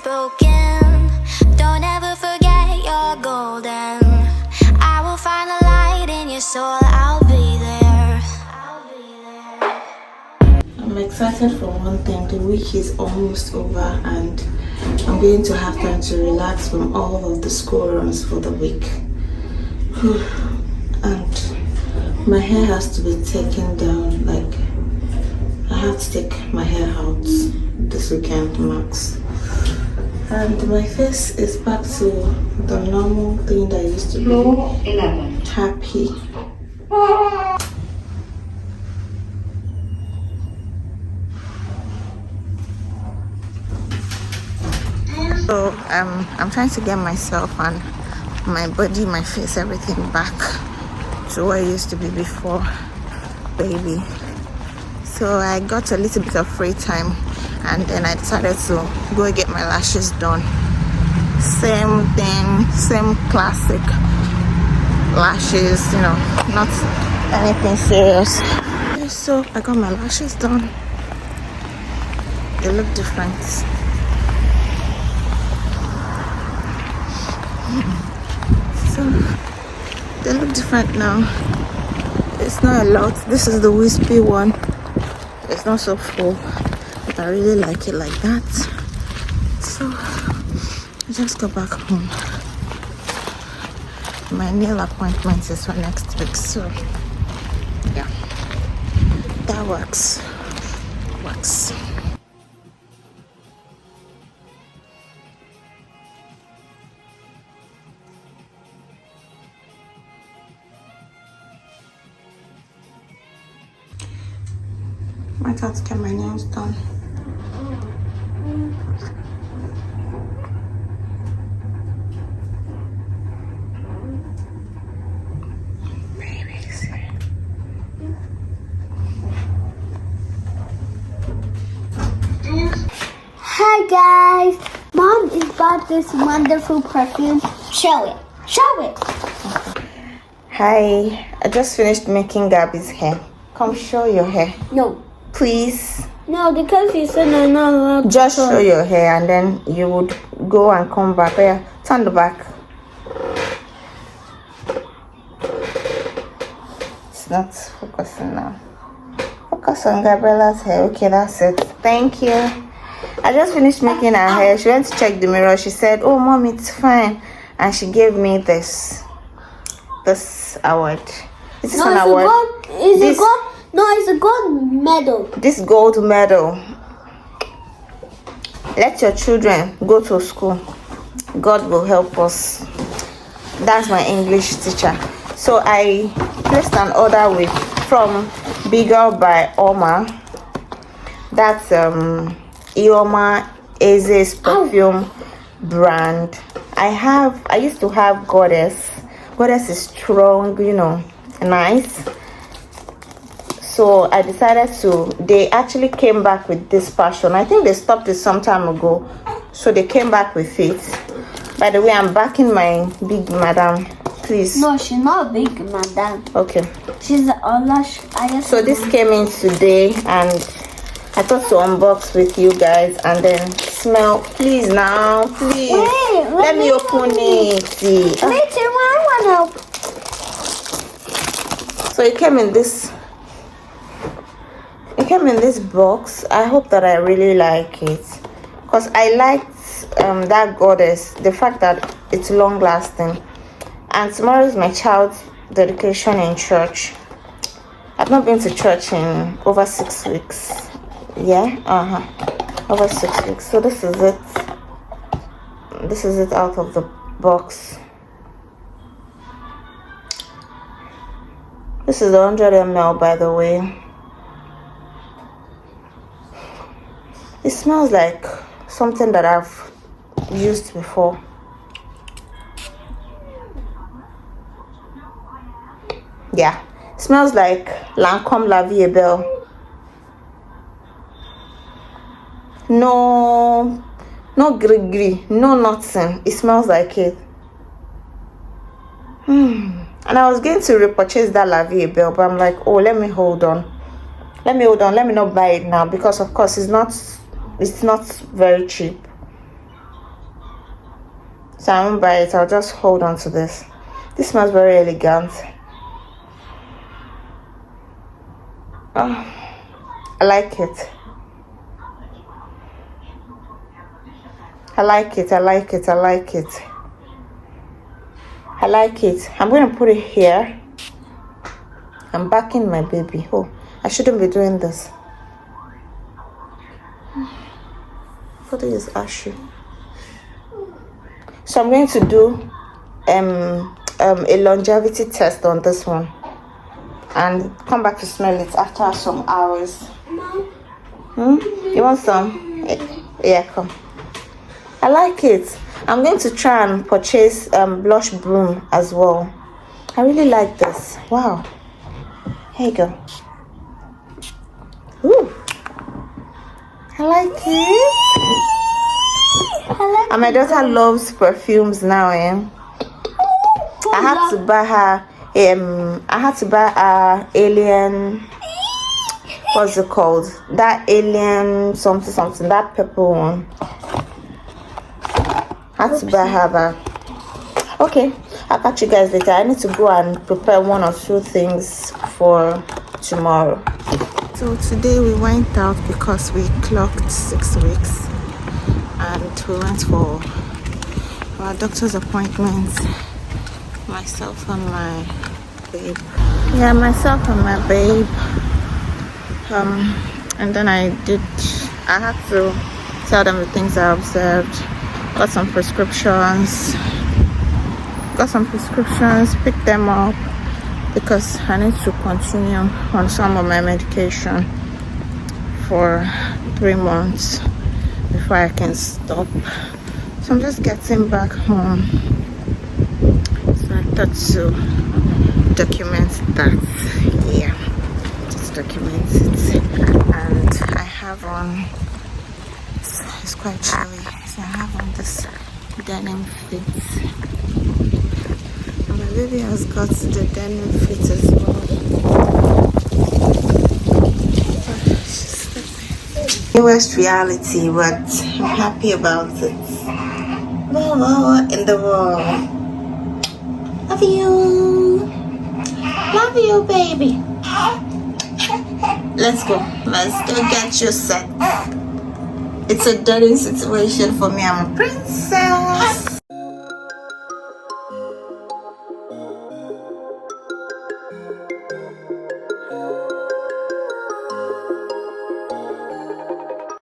spoken. Don't ever forget you're golden. I will find a light in your soul. I'll be there. I'm excited for one thing. The week is almost over and I'm going to have time to relax from all of the school runs for the week. And my hair has to be taken down. Like, I have to take my hair out this weekend max. And my face is back to the normal thing that I used to be. Happy. So I'm trying to get myself and my body, my face, everything back to where it used to be before baby. So I got a little bit of free time and then I decided to go get my lashes done. Same thing, same classic lashes, you know, not anything serious. So I got my lashes done. They look different. So they look different now. It's not a lot. This is the wispy one. It's not so full, but I really like it like that. So I just got back home. My nail appointment is for next week, so yeah, that works. Might have to get my nails done. Babies. Hi guys, Mom has got this wonderful perfume. Show it. Hi, I just finished making Gabby's hair. Come show your hair. No. Please. No, because you said I'm not allowed to. Just show your hair and then you would go and come back. Yeah, turn the back. It's not focusing now. Focus on Gabriella's hair. Okay, that's it. Thank you. I just finished making her hair. She went to check the mirror. She said, "Oh, Mom, it's fine." And she gave me this award. Is this an award? It's a gold. No, it's a gold medal. This gold medal. Let your children go to school. God will help us. That's my English teacher. So I placed an order from Bigger by Oma. That's Ioma Eze's perfume brand. I used to have Goddess. Goddess is strong, you know, nice. So I decided they actually came back with this passion. I think they stopped it some time ago. So they came back with it. By the way, I'm backing my big madam. Please. No, she's not big, madam. Okay. She's Olasubomi. So this came in today and I thought to unbox with you guys and then smell. Please now, please. Wait, let me open it. See. Wait, I want to help. So it came in this box. I hope that I really like it because I liked that Goddess, the fact that it's long lasting. And tomorrow is my child's dedication in church. I've not been to church in over 6 weeks. Yeah, over 6 weeks. So this is it. This is it out of the box. This is 100 ml, by the way. It smells like something that I've used before. Yeah, it smells like Lancome La Vie Belle. No gris, no nothing. It smells like it. And I was going to repurchase that La Vie Belle, but I'm like, oh, let me hold on. Let me not buy it now because of course it's not very cheap. so I won't buy it. I'll just hold on to this. This smells very elegant. Oh, I like it. I like it. I like it. I like it. I like it. I'm going to put it here. I'm backing my baby. Oh, I shouldn't be doing this. Photo is ashy. So I'm going to do a longevity test on this one and come back to smell it after some hours. You want some? Yeah, come. I like it. I'm going to try and purchase blush broom as well. I really like this. Wow. Here you go. Ooh. I like it. And my daughter loves perfumes now, I had to buy her alien, what's it called? That alien something, that purple one. I had to buy her that. Okay, I'll catch you guys later. I need to go and prepare 1 or 2 things for tomorrow. So today we went out because we clocked 6 weeks and we went for our doctor's appointment. Myself and my babe. Yeah, myself and my babe. And then I had to tell them the things I observed. Got some prescriptions, picked them up because I need to continue on some of my medication for 3 months before I can stop. So I'm just getting back home. So I thought to document that. Yeah, just document it. And I have on, it's quite chilly, so I have on this denim fit. And my baby has got the denim fit as well. Newest reality, but I'm happy about it. More in the world. Love you. Love you, baby. Let's go get you set. It's a dirty situation for me. I'm a princess.